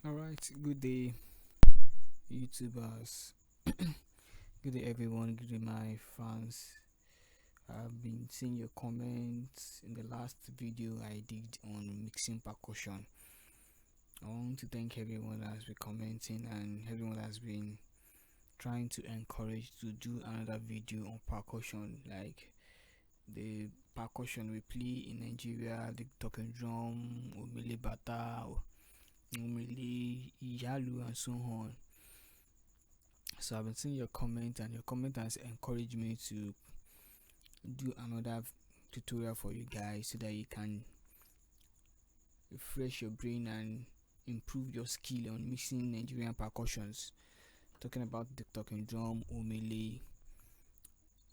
Alright, good day, YouTubers. Good day, everyone. Good day, my fans. I've been seeing your comments in the last video I did on mixing percussion. I want to thank everyone that has been commenting and everyone that has been trying to encourage to do another video on percussion, like the percussion we play in Nigeria, the talking drum, omele, bata, omele, yalu, and so on. So I've been seeing your comment, and your comment has encouraged me to do another tutorial for you guys so that you can refresh your brain and improve your skill on mixing Nigerian percussions, talking about the talking drum, omele,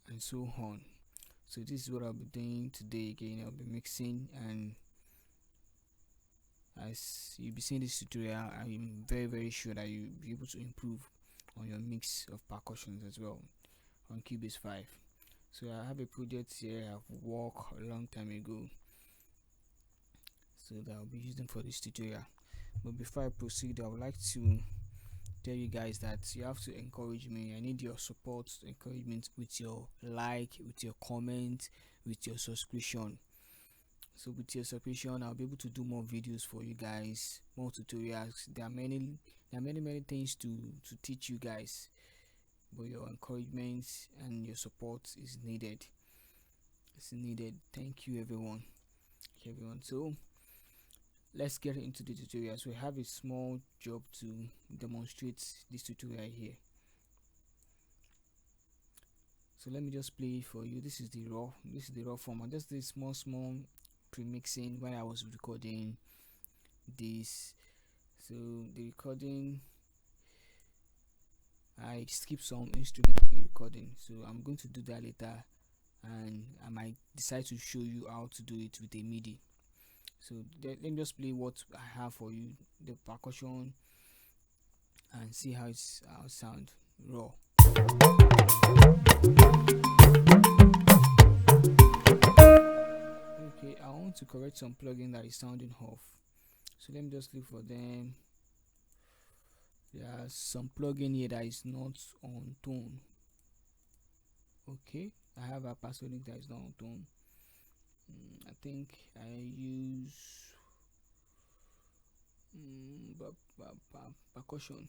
and so on. So this is what I'll be doing today. Again, I'll be mixing, and as you'll be seeing this tutorial, I'm very sure that you'll be able to improve on your mix of percussions as well on Cubase 5. So I have a project here I've worked a long time ago, so that I'll be using for this tutorial. But before I proceed, I would like to tell you guys that you have to encourage me. I need your support, encouragement with your like, with your comment, with your subscription. So with your subscription, I'll be able to do more videos for you guys, more tutorials. There are many things to teach you guys, but your encouragement and your support is needed. It's needed. Thank you, everyone. So let's get into the tutorial. So we have a small job to demonstrate this tutorial here. So let me just play for you. This is the raw format. Just this small pre-mixing when I was recording this. So the recording, I skip some instrumental recording, so I'm going to do that later, and I might decide to show you how to do it with a MIDI. So let me just play what I have for you, the percussion, and see how it sound raw. Okay, I want to correct some plugin that is sounding off, so let me just look for them. There's some plugin here that is not on tone. Okay, I have a password that is not on tone. I think I use percussion.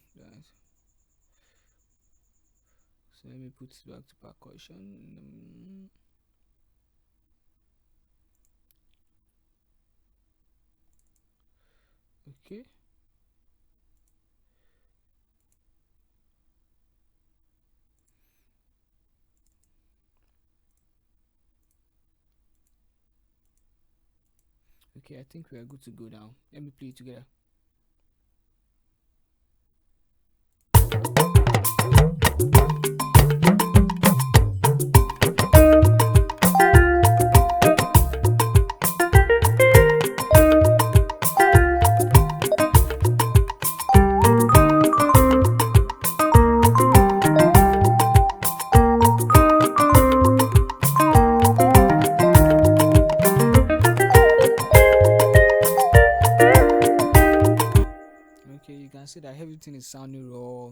So let me put it back to percussion. Okay. Okay, I think we are good to go now. Let me play it together. Okay, you can see that everything is sounding raw.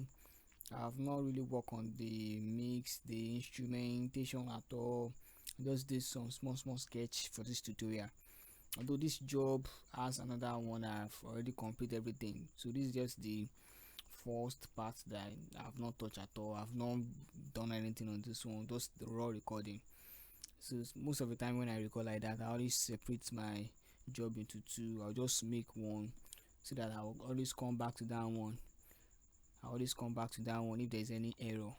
I've not really worked on the mix, the instrumentation at all. Just did some small sketch for this tutorial. Although this job has another one, I've already completed everything. So this is just the first part that I've not touched at all. I've not done anything on this one, just the raw recording. So most of the time when I record like that, I always separate my job into two. I'll just make one so that I'll always come back to that one. I always come back to that one if there's any error.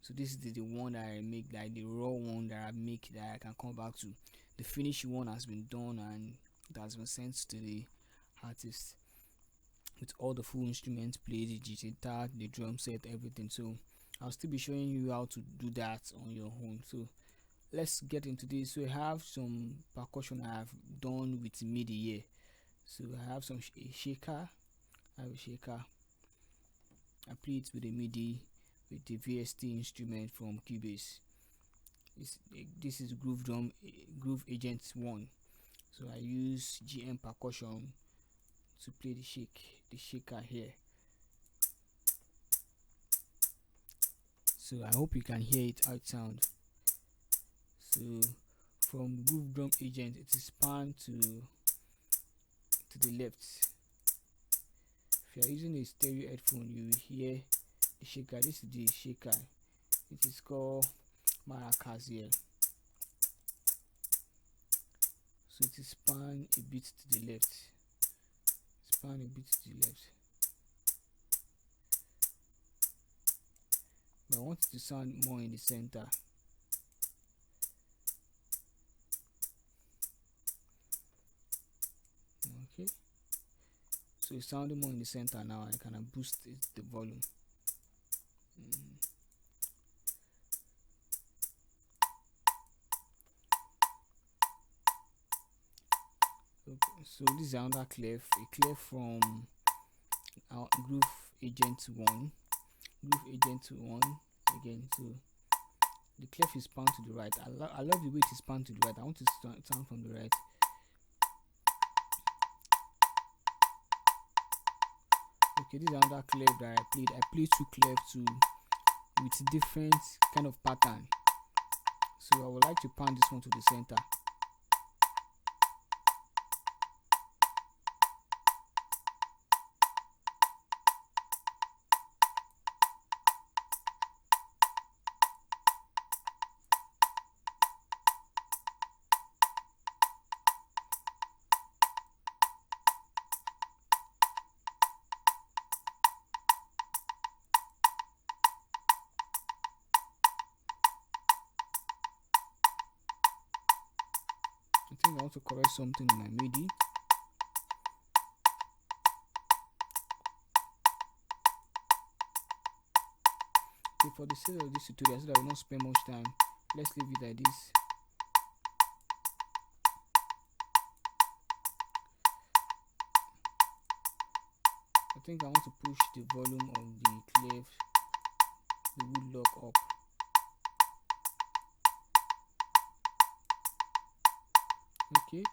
So this is the one that I make, like the raw one that I make that I can come back to. The finished one has been done and it has been sent to the artist with all the full instruments played, the guitar, the drum set, everything. So I'll still be showing you how to do that on your own. So let's get into this. So I have some percussion I have done with MIDI here. So I have some shaker. I have a shaker. I play it with a MIDI with the VST instrument from Cubase. This is Groove Agent 1. So I use GM percussion to play the shaker here. So I hope you can hear it, how it sounds. So from groove drum agent, it is pan to the left. If you are using a stereo headphone, you will hear the shaker. This is the shaker. It is called maracas here. So it is pan a bit to the left. Span a bit to the left. But I want it to sound more in the center. Okay. So it's sounding more in the center now. I can boost the volume. Okay. So this is another clef, a clef from our groove agent 1. Groove agent 1 again. So the clef is pan to the right. I love the way it is pan to the right. I want to sound from the right. Okay, this is another clef that I played. I played 2 clefs with different kind of pattern. So I would like to pan this one to the center. I think I want to correct something in my MIDI. Okay, for the sake of this tutorial, so that I will not spend much time, let's leave it like this. I think I want to push the volume of the clef, the woodlock up. Okay.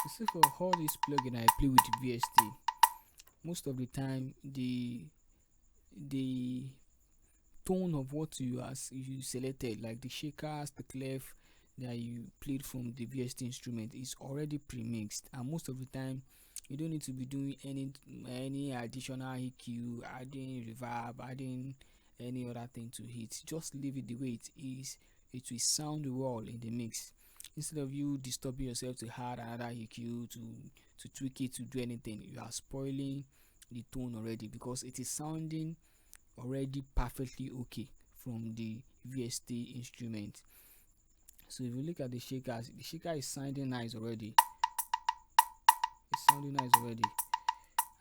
You see, for all this plugin I play with VST, most of the time the tone of what you selected, like the shakers, the clef that you played from the VST instrument, is already pre-mixed, and most of the time you don't need to be doing any additional EQ, adding reverb, adding any other thing to it. Just leave it the way it is. It will sound well in the mix, instead of you disturbing yourself to add another EQ, to tweak it, to do anything. You are spoiling the tone already, because it is sounding already perfectly okay from the VST instrument. So if you look at the shakers, the shaker is sounding nice already. It's sounding nice already.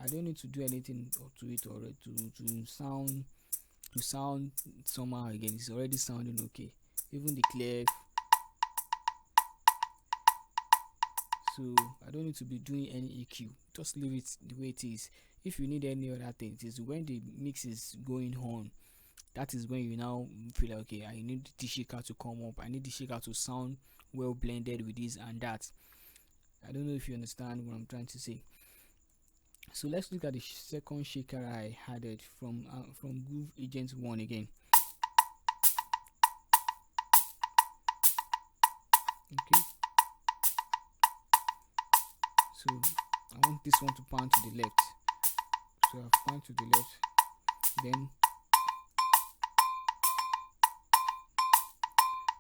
I don't need to do anything to it already to sound somehow again. It's already sounding okay. Even the clef. So I don't need to be doing any EQ. Just leave it the way it is. If you need any other thing, it is when the mix is going on, that is when you now feel like, okay, I need the shaker to come up, I need the shaker to sound well blended with this and that. I don't know if you understand what I'm trying to say. So let's look at the second shaker I added from Groove Agent 1 again. Okay. So I want this one to pan to the left. So I've panned to the left. Then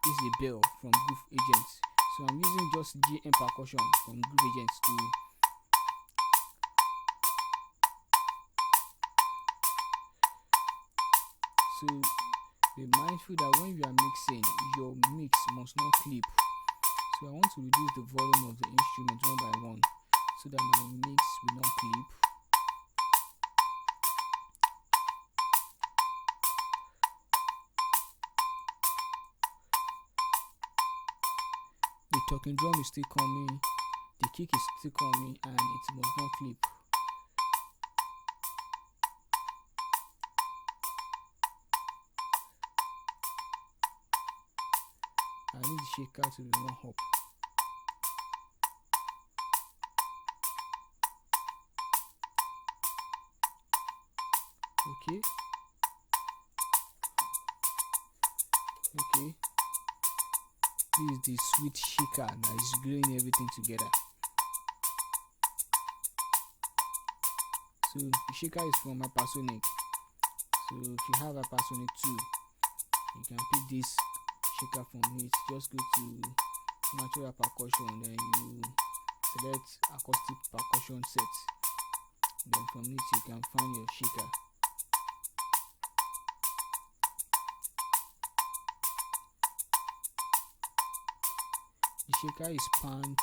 this is a bell from Groove Agents. So I'm using just GM percussion from Groove Agents to be mindful that when you are mixing, your mix must not clip. So I want to reduce the volume of the instrument one by one, so that my mix will not clip. The talking drum is still coming, the kick is still coming, and it must not clip. I need the shaker to be more up. Okay. Okay. This is the sweet shaker that is gluing everything together. So the shaker is from Hypersonic. So if you have Hypersonic 2, you can pick this shaker from it. Just go to natural percussion, then you select acoustic percussion set. Then from it you can find your shaker. The shaker is pan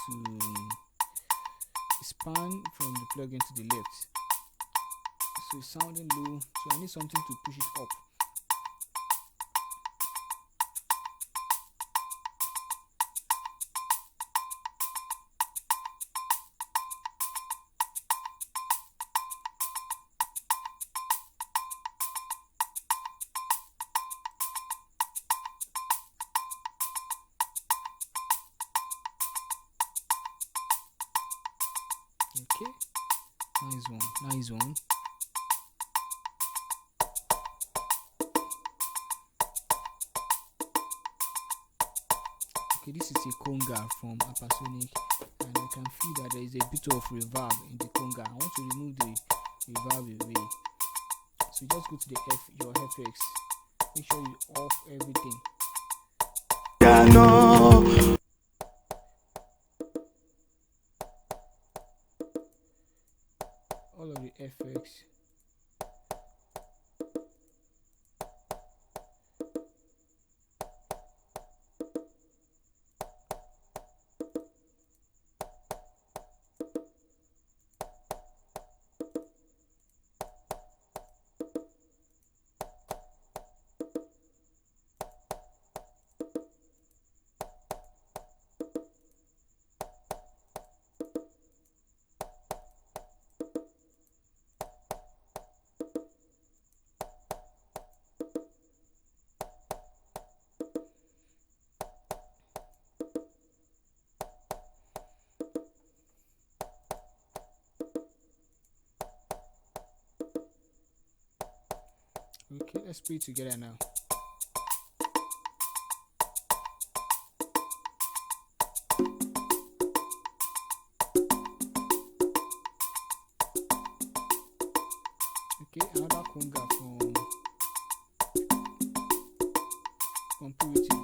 from the plug-in to the left. So it's sounding low, so I need something to push it up. Okay, nice one. Okay, this is a conga from Hypersonic, and I can feel that there is a bit of reverb in the conga. I want to remove the reverb away, so just go to your FX, make sure you off everything. All of the FX. Okay, let's play together now. Okay, another conga from Purity.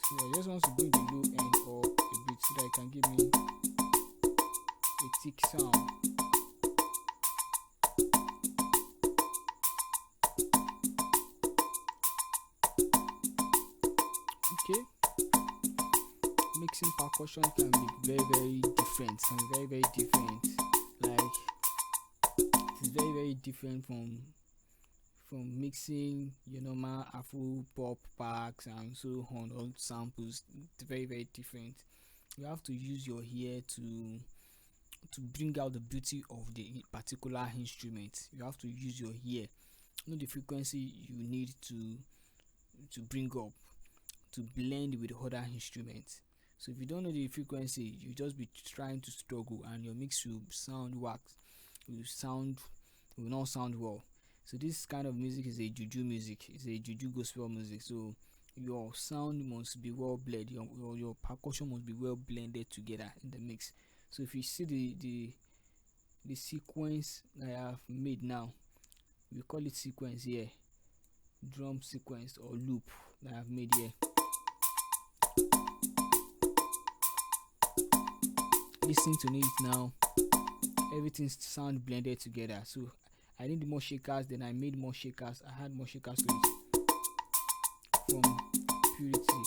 So I just want to bring the low end up a bit so that it can give me a thick sound. Okay, mixing percussion can be very different. Like it's very different from mixing your normal Afro pop packs and so on, or samples. It's very different. You have to use your ear to bring out the beauty of the particular instrument. You have to use your ear, know the frequency you need to bring up to blend with other instruments. So if you don't know the frequency, you just be trying to struggle, and your mix will sound whack. Will not sound well. So this kind of music is a juju music. It's a juju gospel music. So your sound must be well blended. Your percussion must be well blended together in the mix. So if you see the sequence I have made now, we call it sequence here, drum sequence or loop that I've made here. Listen to it now. Everything sound blended together. So I need more shakers, then I made more shakers. I had more shakers to it from Purity.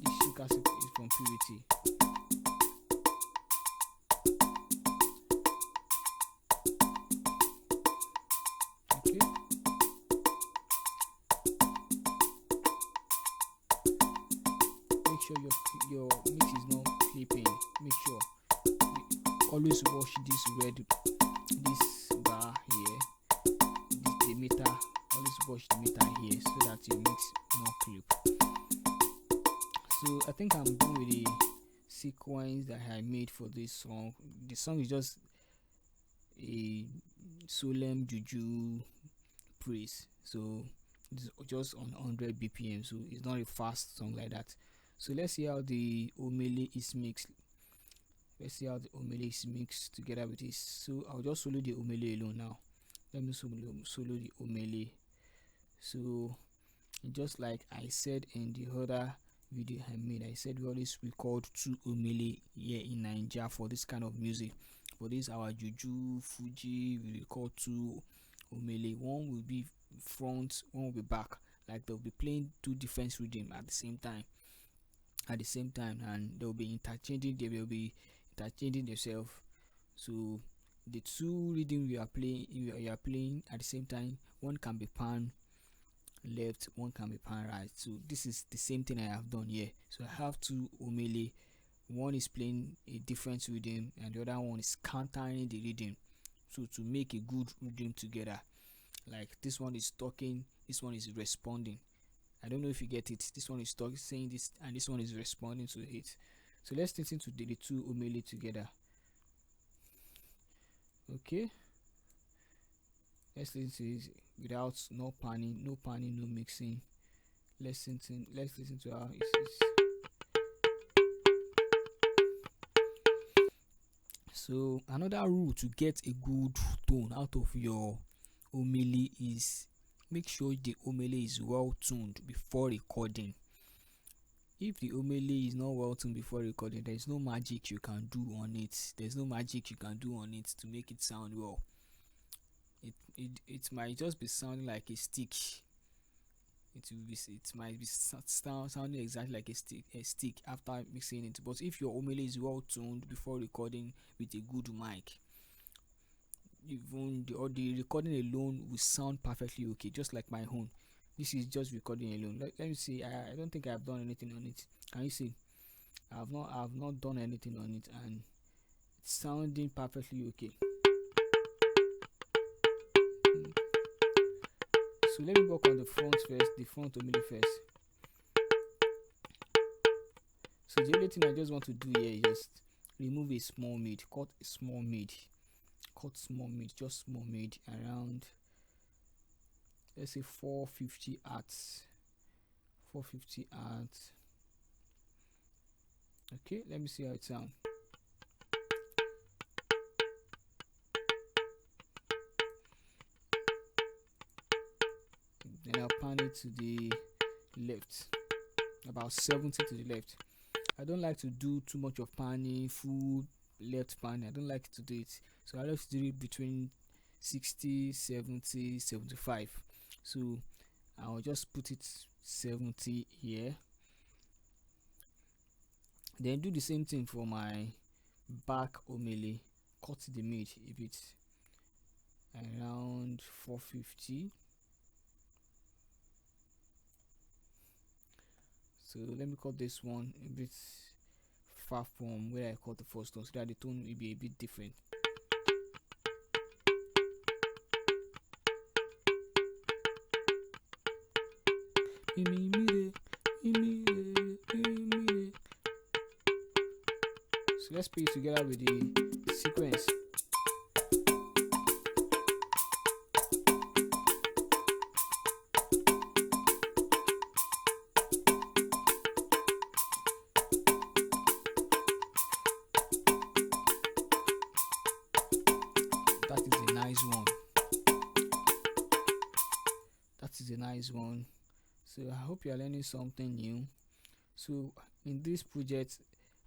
This shaker is from Purity. Okay. Make sure your mix is not clipping. Make sure always wash this bar here, the meter. Always wash the meter here so that your mix not clip. So I think I'm done with the sequence that I made for this song. The song is just a solemn juju praise, so it's just on 100 bpm, so it's not a fast song like that. So let's see how the omele is mixed. Let's see how the omele is mixed together with this. So I'll just solo the omele alone now. Let me solo the omele. So just like I said in the other video I made, I said we always record 2 omele here in Nigeria for this kind of music. For this our juju, fuji, we record 2 omele. One will be front, one will be back. Like they'll be playing 2 different rhythm at the same time. And they'll be interchanging. They will be interchanging themselves. So the 2 rhythm you are playing at the same time. One can be pan left, one can be pan right. So this is the same thing I have done here. So I have 2 omele. One is playing a different rhythm and the other one is countering the rhythm, so to make a good rhythm together. Like this one is talking, this one is responding. I don't know if you get it. This one is talking, saying this, and this one is responding to it. So let's listen to the 2 omele together. Okay, let's listen to it without no panning, no mixing. Let's listen to how it is. So another rule to get a good tone out of your omele is make sure the omele is well tuned before recording. If the omele is not well tuned before recording, there is no magic you can do on it. There's no magic you can do on it to make it sound well. It might just be sounding like a stick. It might be sounding exactly like a stick after mixing it. But if your omele is well tuned before recording with a good mic, even the recording alone will sound perfectly okay, just like my own. This is just recording alone. Let me see. I don't think I have done anything on it. Can you see? I have not done anything on it, and it's sounding perfectly okay. So let me work on the front first, the front omele first. So the only thing I just want to do here is just remove a small mid, cut small mid, just small mid around, let's say 450 hertz. Okay, let me see how it sounds. Then I'll pan it to the left, about 70 to the left. I don't like to do too much of panning, full left panning. I don't like to do it. So I like to do it between 60, 70, 75. So I'll just put it 70 here. Then do the same thing for my back omele. Cut the mid if it's around 450. So let me cut this one a bit far from where I cut the first one, so that the tone will be a bit different. So let's play it together with the sequence. That is a nice one. So I hope you are learning something new. So in this project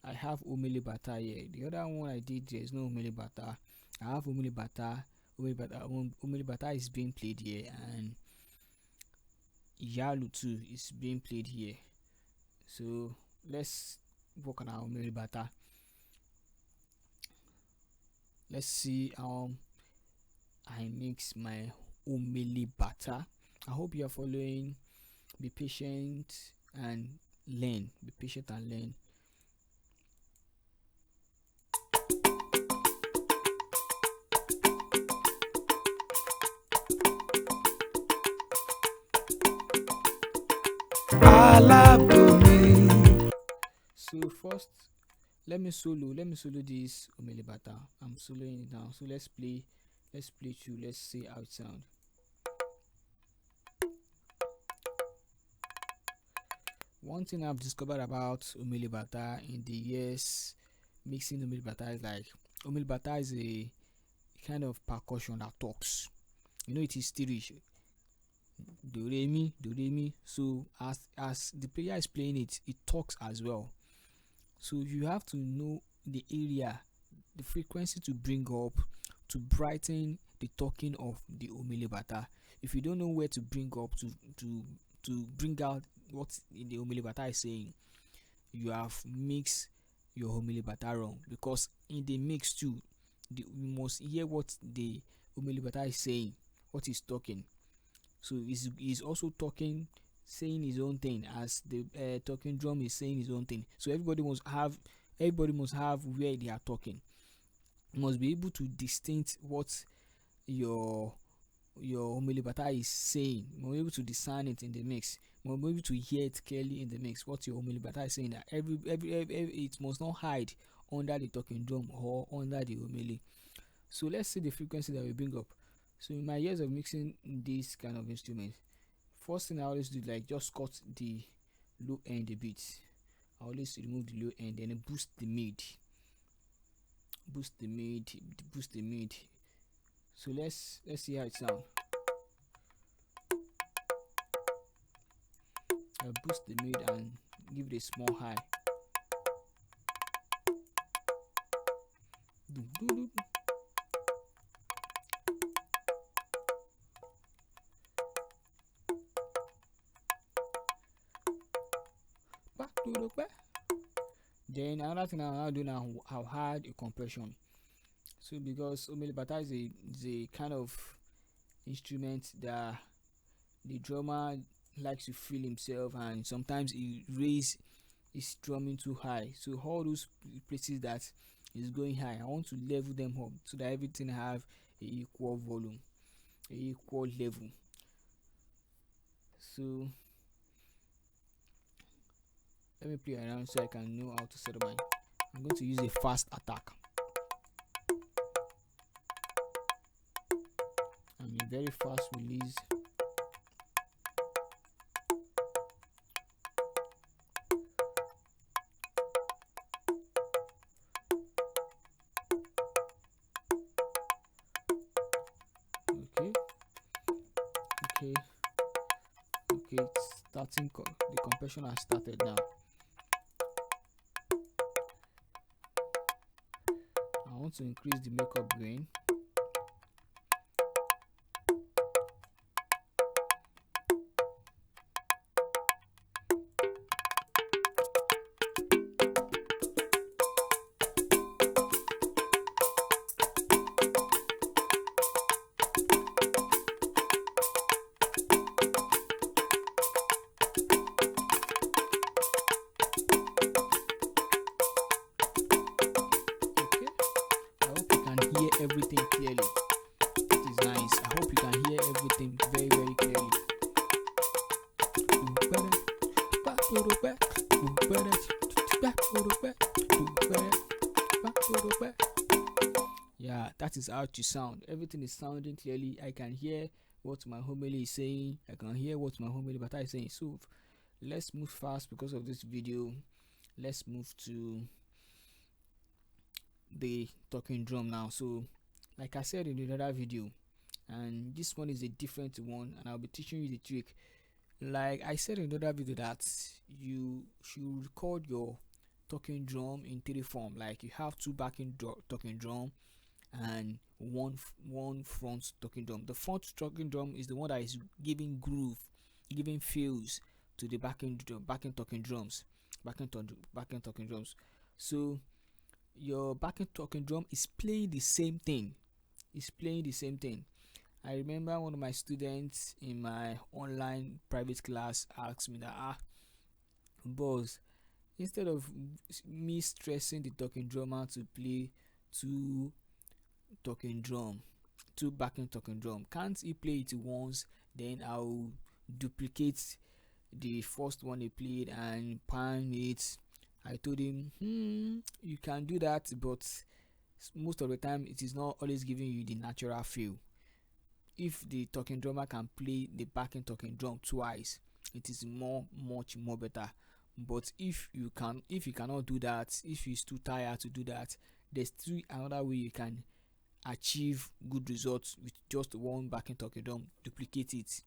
I have omele bata here. The other one I did, there is no omele bata. I have omele bata. Omele bata is being played here, and yalu too is being played here. So let's work on our omele bata. Let's see how I mix my omele bata. I hope you are following. Be patient and learn. Alábòmí first, let me solo this omele bata. I'm soloing it now. So let's play through, let's see how it sounds. One thing I've discovered about omele bata in the years mixing omele bata is like omele bata is a kind of percussion that talks. You know, it is stereo, do re mi. So as the player is playing it, it talks as well. So you have to know the area, the frequency to bring up to brighten the talking of the omele bata. If you don't know where to bring up to bring out what the omele bata is saying, you have mixed your omele bata wrong. Because in the mix too, you must hear what the omele bata is saying, what he's talking. So he's also talking, saying his own thing, as the talking drum is saying his own thing. So everybody must have where they are talking. You must be able to distinct what your omele bata is saying. You must be able to discern it in the mix. You must be able to hear it clearly in the mix, what your omele bata is saying. That every it must not hide under the talking drum or under the omele. So let's see the frequency that we bring up. So in my years of mixing this kind of instruments, first thing I always do, like, just cut the low end a bit. I always remove the low end, then boost the mid. Boost the mid. So let's see how it sounds. I boost the mid and give it a small high. Then another thing I'll do now, I'll add a compression. So because omele bata is a kind of instrument that the drummer likes to feel himself, and sometimes he raise his drumming too high. So all those places that is going high, I want to level them up so that everything have a equal volume, a equal level. So let me play around so I can know how to set up mine. I'm going to use a fast attack. And a very fast release. Okay, it's starting. The compression has started now. I want to increase the makeup gain. Everything clearly. It is nice. I hope you can hear everything very, very clearly. Yeah, that is how to sound. Everything is sounding clearly. I can hear what my homily is saying. I can hear what my homily bata is saying. So let's move fast because of this video. Let's move to the talking drum now. So like I said in the other video, and this one is a different one, and I'll be teaching you the trick. Like I said in the other video, that you should record your talking drum in 3 form. Like you have 2 backing talking drum and one front talking drum. The front talking drum is the one that is giving groove, giving feels to the backing talking drums. Backing talking drums. So your backing talking drum is playing the same thing. I remember one of my students in my online private class asked me that, boss, instead of me stressing the talking drummer to play 2 backing talking drum, can't he play it once, then I'll duplicate the first one he played and pan it I told him, you can do that, but most of the time it is not always giving you the natural feel. If the talking drummer can play the backing talking drum twice, it is much more better. But if you cannot do that, if you're too tired to do that, there's still another way you can achieve good results with just one backing talking drum. Duplicate it.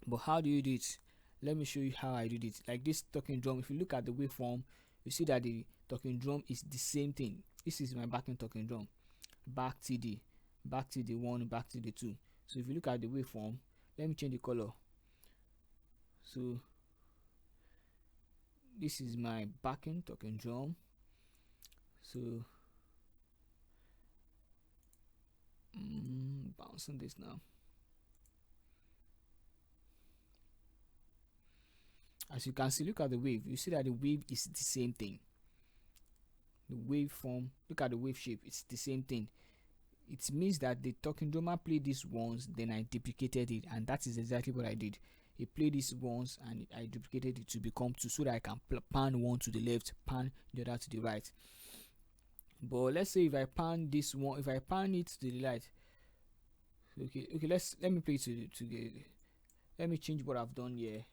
But how do you do it? Let me show you how I did it. Like this talking drum, if you look at the waveform, you see that the talking drum is the same thing. This is my backing talking drum. Back TD, back TD 1, back TD 2. So if you look at the waveform, let me change the color. So this is my backing talking drum. So bouncing this now. As you can see, look at the wave. You see that the wave is the same thing. The waveform, look at the wave shape, it's the same thing. It means that the talking drummer played this once, then I duplicated it, and that is exactly what I did. He played this once and I duplicated it to become two, so that I can pan one to the left, pan the other to the right. But let's say if I pan this one, if I pan it to the right, okay, let me play to the let me change what I've done here.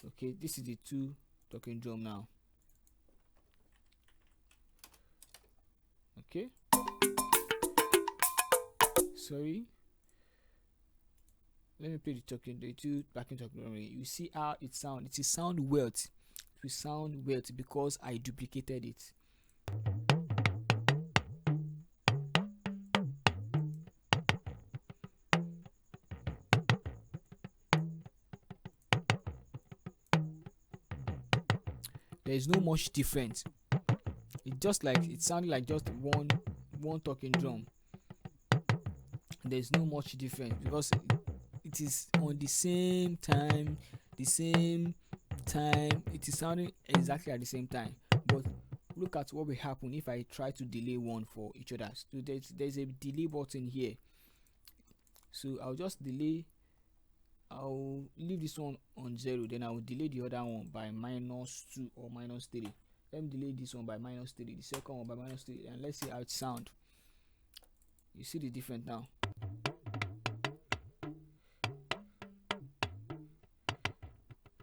Okay, this is the two talking drum now. Okay, sorry, let me play the two backing talking drum. You see how it sound. It will sound weird. It will sound weird because I duplicated it. There is no much difference. It just like it sounded like just one talking drum. There's no much difference because it is on the same time, it is sounding exactly at the same time. But look at what will happen if I try to delay one for each other. So there's a delay button here, so I'll just delay. I'll leave this one on 0, then I will delay the other one by -2 or -3. Let me delay this one by -3, the second one by -3, and let's see how it sound. You see the difference now.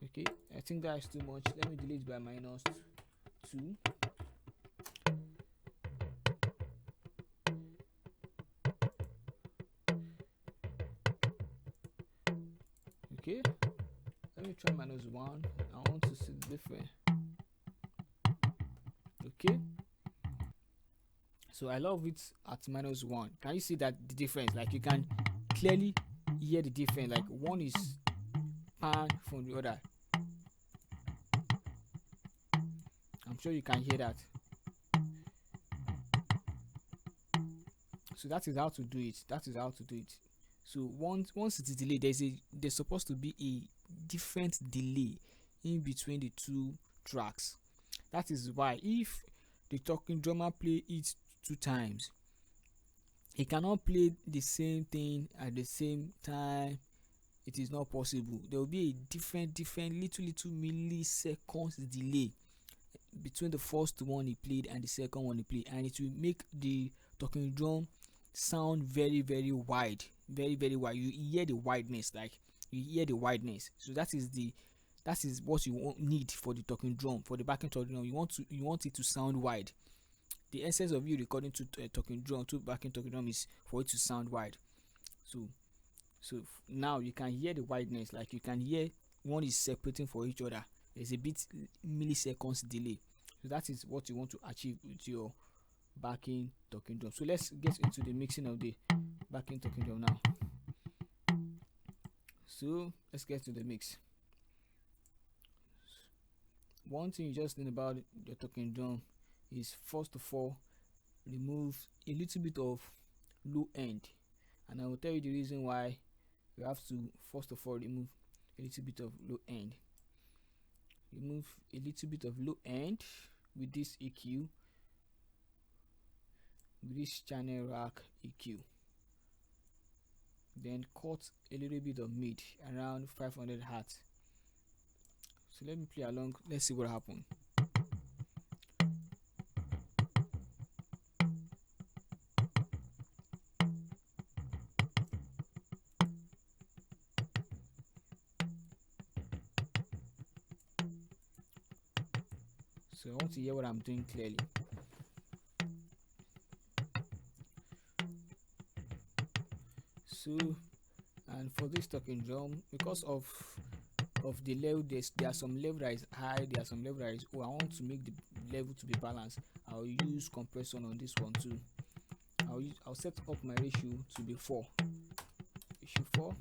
Okay, I think that is too much. Let me delete by -2. Okay, let me try -1. I want to see the difference. Okay, so I love it at -1. Can you see that the difference? Like you can clearly hear the difference. Like one is pan from the other. I'm sure you can hear that. So that is how to do it. So once it is delayed, there's supposed to be a different delay in between the two tracks. That is why if the talking drummer play it 2 times, he cannot play the same thing at the same time. It is not possible. There will be a different little milliseconds delay between the first one he played and the second one he played, and it will make the talking drum sound very wide, very wide. You hear the wideness, like you hear the wideness. So that is what you need for the talking drum, for the backing talking drum. You want it to sound wide. The essence of you recording to talking drum to backing talking drum is for it to sound wide. So now you can hear the wideness, like you can hear one is separating for each other. There's a bit milliseconds delay. So that is what you want to achieve with your backing talking drum. So let's get into the mixing of the backing talking drum now. So let's get to the mix. One thing you just think about your talking drum is, first of all, remove a little bit of low end, and I will tell you the reason why you have to first of all remove a little bit of low end. Remove a little bit of low end with this EQ, with this channel rack EQ. Then cut a little bit of mid around 500 Hz. So let me play along. Let's see what happens. So I want to hear what I'm doing clearly. So, and for this talking drum, because of the level, there are some level that is high, there are some level that is low. I want to make the level to be balanced. I'll use compression on this one too. I'll set up my ratio to be 4. Ratio 4.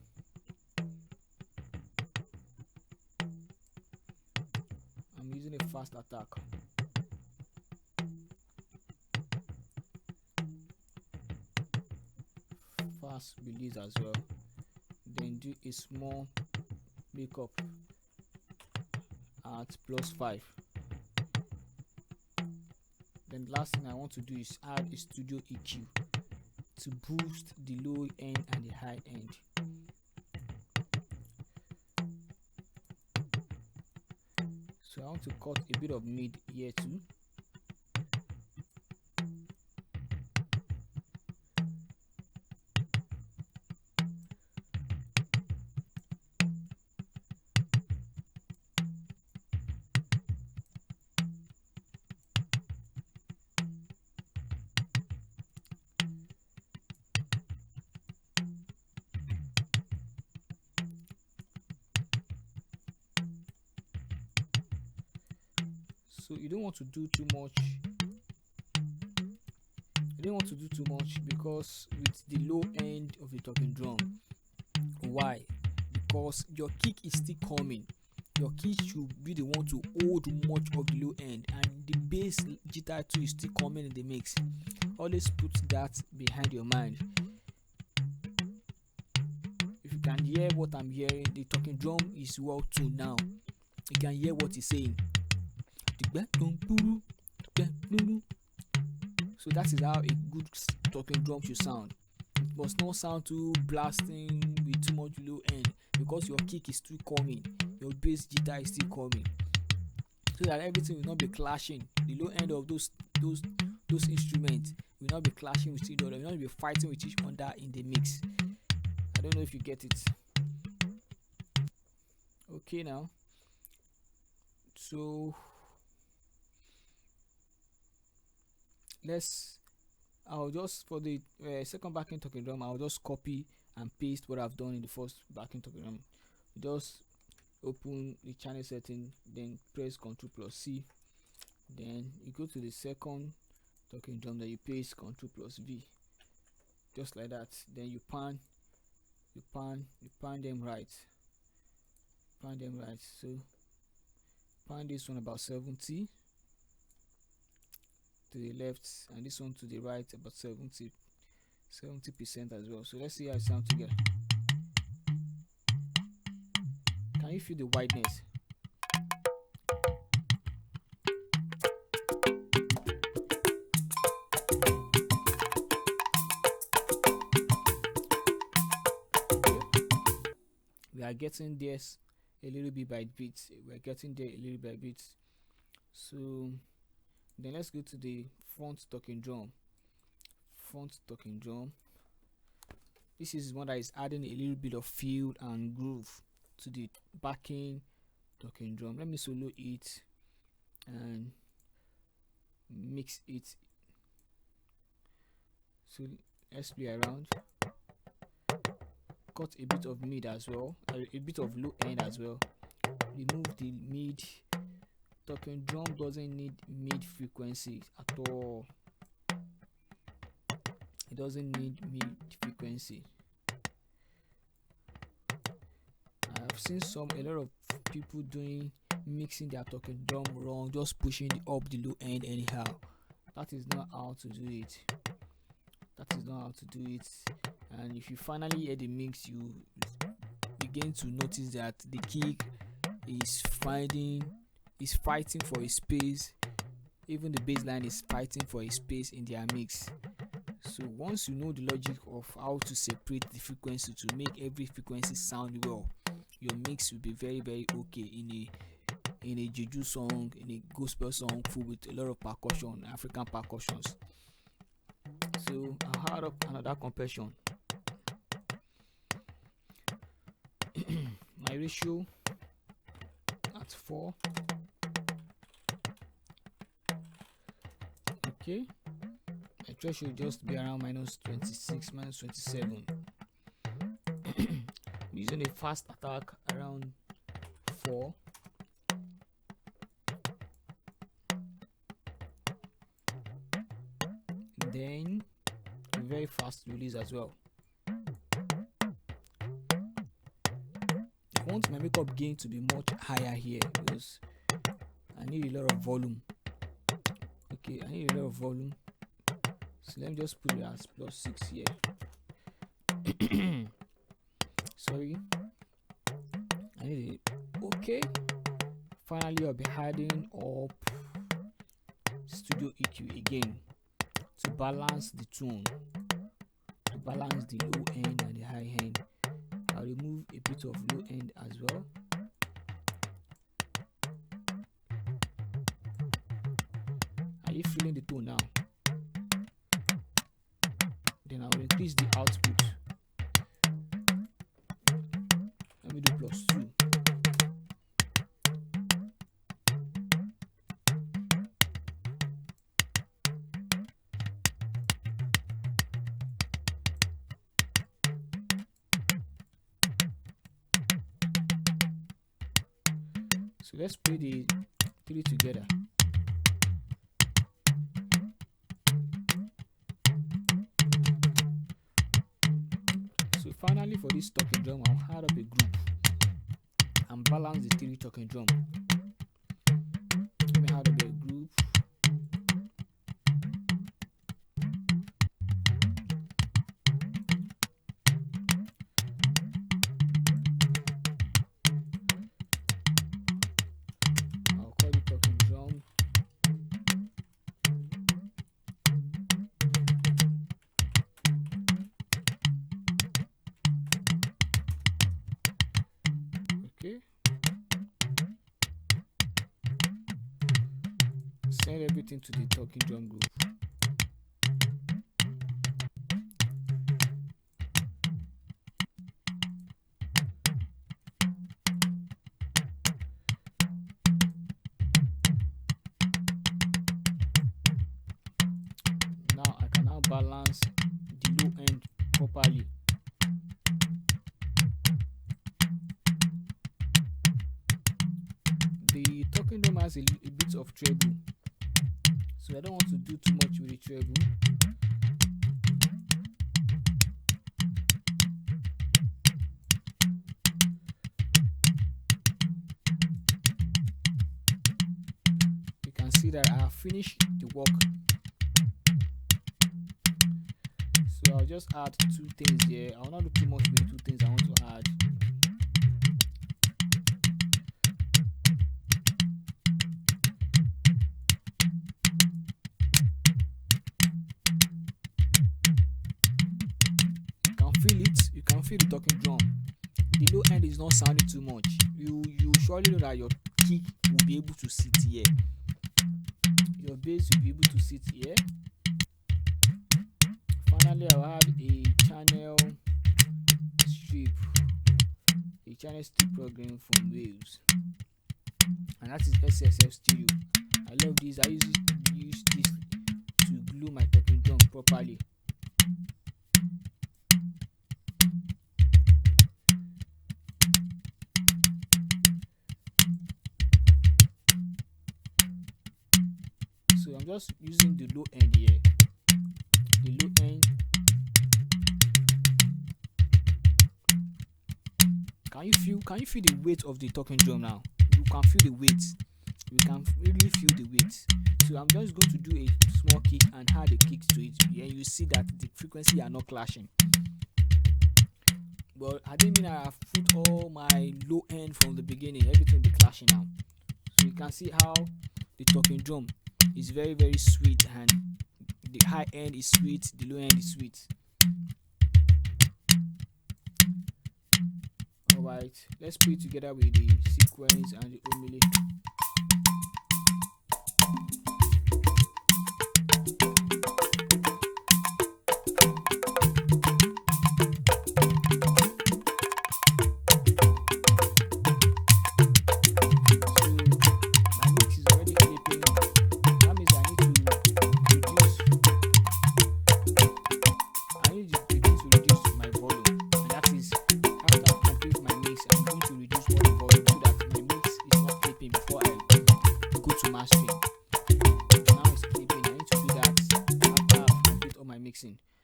I'm using a fast attack. Fast release as well. Then do a small makeup at +5. Then the last thing I want to do is add a studio EQ to boost the low end and the high end. So I want to cut a bit of mid here too. So you don't want to do too much. You don't want to do too much because with the low end of the talking drum. Why? Because your kick is still coming. Your kick should be the one to hold much of the low end, and the bass guitar too is still coming in the mix. Always put that behind your mind. If you can hear what I'm hearing, the talking drum is well tuned now. You can hear what he's saying. So that is how a good talking drum should sound. It must not sound too blasting with too much low end, because your kick is still coming, your bass guitar is still coming, so that everything will not be clashing. The low end of those instruments will not be clashing with each other, will not be fighting with each other in the mix. I don't know if you get it. Okay, now, so I'll just, for the second backing talking drum, I'll just copy and paste what I've done in the first backing talking drum. Just open the channel setting, then press Ctrl+C, then you go to the second talking drum, then you paste Ctrl+V, just like that. Then you pan them right. So pan this one about 70 to the left, and this one to the right about 70% as well. So let's see how it sounds together. Can you feel the wideness? We are getting there a little bit by bit. So then let's go to the front talking drum. This is one that is adding a little bit of feel and groove to the backing talking drum. Let me solo it and mix it. So let's play around. Cut a bit of mid as well, a bit of low end as well. Remove the mid. Talking drum doesn't need mid frequency at all. It doesn't need mid frequency. I've seen a lot of people mixing their talking drum wrong, just pushing up the low end anyhow. That is not how to do it. And if you finally hear the mix, you begin to notice that the kick is fighting for a space. Even the bass line is fighting for a space in their mix. So once you know the logic of how to separate the frequency to make every frequency sound well, your mix will be very, very okay in in a juju song, in a gospel song full with a lot of percussion, African percussions. So I'll add up another compression. My ratio at 4. Okay, my threshold should just be around -26, -27. Using a fast attack around 4. Then a very fast release as well. I want my makeup gain to be much higher here because I need a lot of volume. Okay, I need a lot of volume. So let me just put it as +6 here. Sorry. I need it. Okay. Finally, I'll be adding up studio EQ again to balance the tone, to balance the low end and the high end. I'll remove a bit of low end as well. Are you feeling the tone now? Then I'll increase the output. Let me do +2. So let's play the 3 together. So finally for this talking drum, I'll add up a group and balance the 3 talking drum. Let me add up a group. I'll call it talking drum. Okay. Send everything to the talking drum group. Now I can now balance the low end properly. The talking drum has a bit of treble, so I don't want to do too much with the treble. You can see that I have finished the work. So I'll just add 2 things here. I will not do too much with the 2 things I want to add. You can feel the talking drum. The low end is not sounding too much. You surely know that your kick will be able to sit here. Your bass will be able to sit here. Finally, I'll add a channel strip program from Waves, and that is SSF Stereo. I love this. I use this to glue my talking drum properly. So I'm just using the low end here. The low end. Can you feel the weight of the talking drum now? You can feel the weight. You can really feel the weight. So I'm just going to do a small kick and add a kick to it. Yeah, you see that the frequency are not clashing. But I didn't mean I have put all my low end from the beginning. Everything will be clashing now. So you can see how the talking drum is very, very sweet, and the high end is sweet, the low end is sweet. Alright, Alright, let's play together with the sequence and the omele.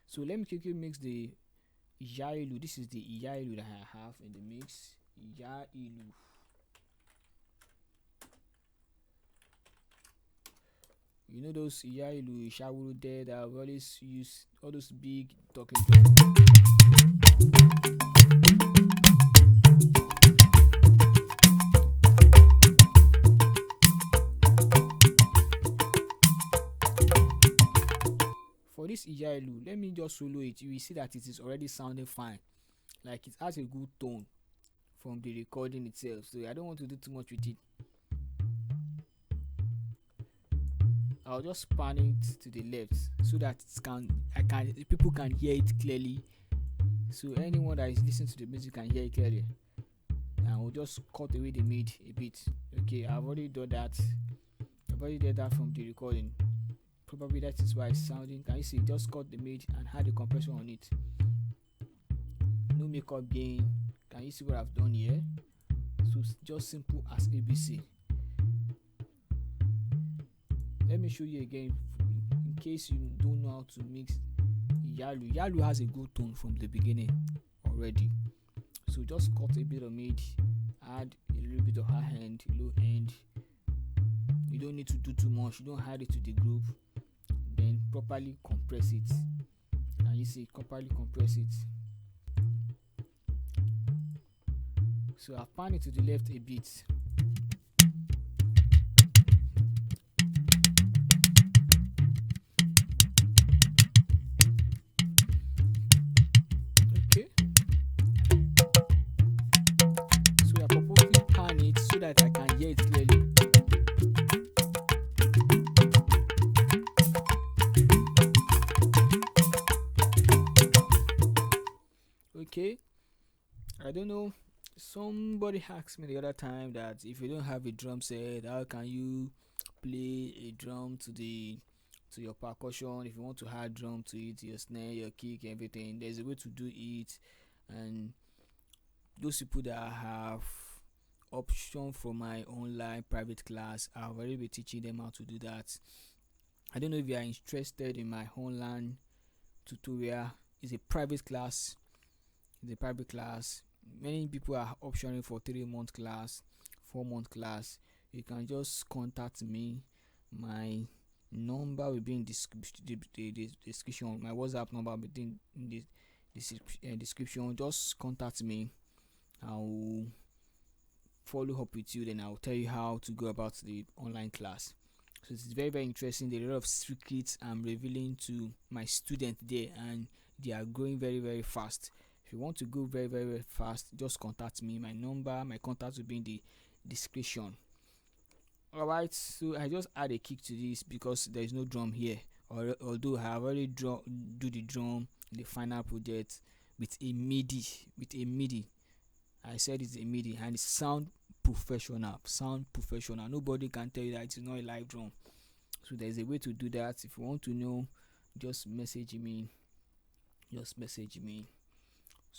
So let me quickly mix the Iyailu. This is the Iyailu that I have in the mix. Iyailu. You know those Iyailu, Shawuru there that I've always used, all those big talking drums. For this Iyailu, let me just solo it. You will see that it is already sounding fine. Like it has a good tone from the recording itself. So I don't want to do too much with it. I'll just pan it to the left so that people can hear it clearly. So anyone that is listening to the music can hear it clearly. And I'll just cut away the mid a bit. Okay, I've already done that. I've already did that from the recording. Probably that is why it's sounding. Can you see? Just cut the mid and add the compression on it. No makeup gain. Can you see what I've done here? So it's just simple as ABC. Let me show you again in case you don't know how to mix Yalu. Yalu has a good tone from the beginning already. So just cut a bit of mid, add a little bit of high end, low end. You don't need to do too much. You don't add it to the group. Then properly compress it. And you see, properly compress it. So I've panned it to the left a bit. Okay. So I purposely pan it so that I can hear it clearly. Okay. I don't know. Somebody asked me the other time that if you don't have a drum set, how can you play a drum to your percussion? If you want to add drum to it, your snare, your kick, everything, there's a way to do it. And those people that have option for my online private class, I've already been teaching them how to do that. I don't know if you are interested in my online tutorial. It's a private class. Many people are optioning for 3-month class, 4-month class. You can just contact me. My number will be in the description. My WhatsApp number will be in the description. Just contact me. I'll follow up with you. Then I'll tell you how to go about the online class. So it's very, very interesting. There are a lot of secrets I'm revealing to my students there, and they are growing very, very fast. If you want to go very, very, very fast, just contact me. My number, my contact will be in the description. Alright, so I just add a kick to this because there is no drum here. Although I have already do the drum in the final project with a MIDI. I said it's a MIDI and it sound professional. Nobody can tell you that it's not a live drum. So there's a way to do that. If you want to know, just message me.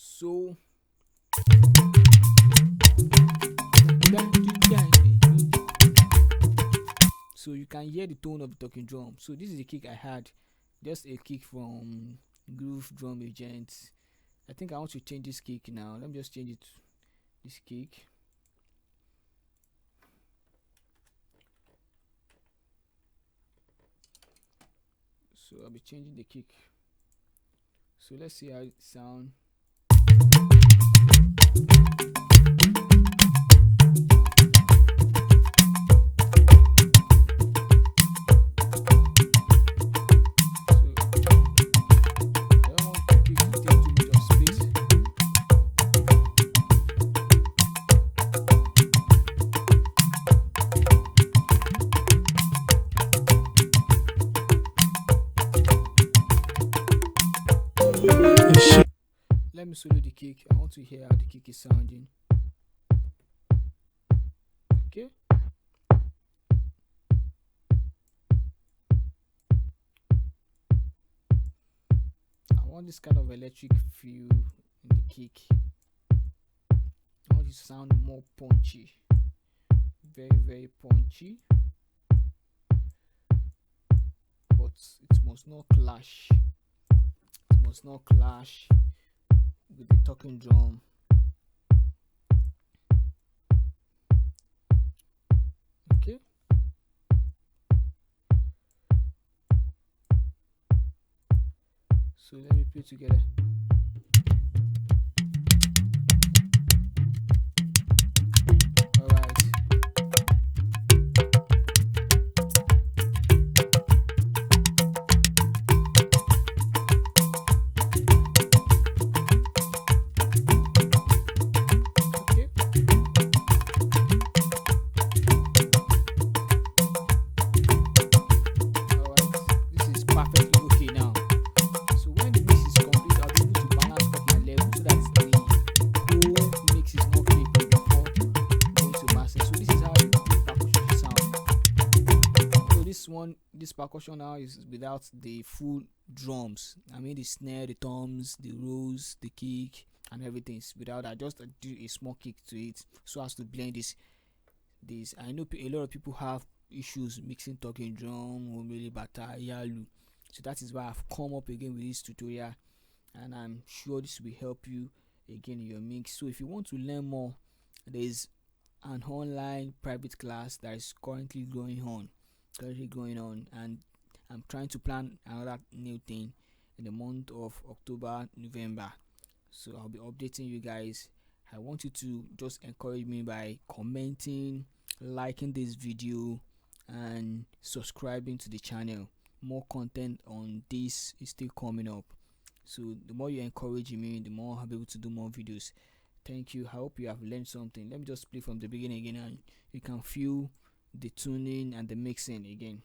So you can hear the tone of the talking drum. So this is the kick I had, just a kick from Groove Drum Agent. I think I want to change this kick now. Let me just change it to this kick. So I'll be changing the kick. So let's see how it sounds. Let me solo the kick. I want to hear how the kick is sounding. Okay. I want this kind of electric feel in the kick. I want it to sound more punchy. Very, very punchy. But it must not clash. It must not clash with the talking drum. Okay. So let me play together. Alright. Okay. Alright. This is perfectly okay now. So when the mix is complete, I'll be able to balance up my level so that the whole mix is not fading before going to master. So this is how the percussion should sound. So this percussion now is without the full drums. I mean the snare, the toms, the rolls, the kick, and everything is without that. Just do a small kick to it so as to blend this. I know a lot of people have issues mixing talking drum, omele, bata, yalu. So that is why I've come up again with this tutorial, and I'm sure this will help you again in your mix. So if you want to learn more, there is an online private class that is currently going on, and I'm trying to plan another new thing in the month of October, November. So I'll be updating you guys. I want you to just encourage me by commenting, liking this video, and subscribing to the channel. More content on this is still coming up. So the more you encourage me, the more I'll be able to do more videos. Thank you. I hope you have learned something. Let me just play from the beginning again, and you can feel the tuning and the mixing again.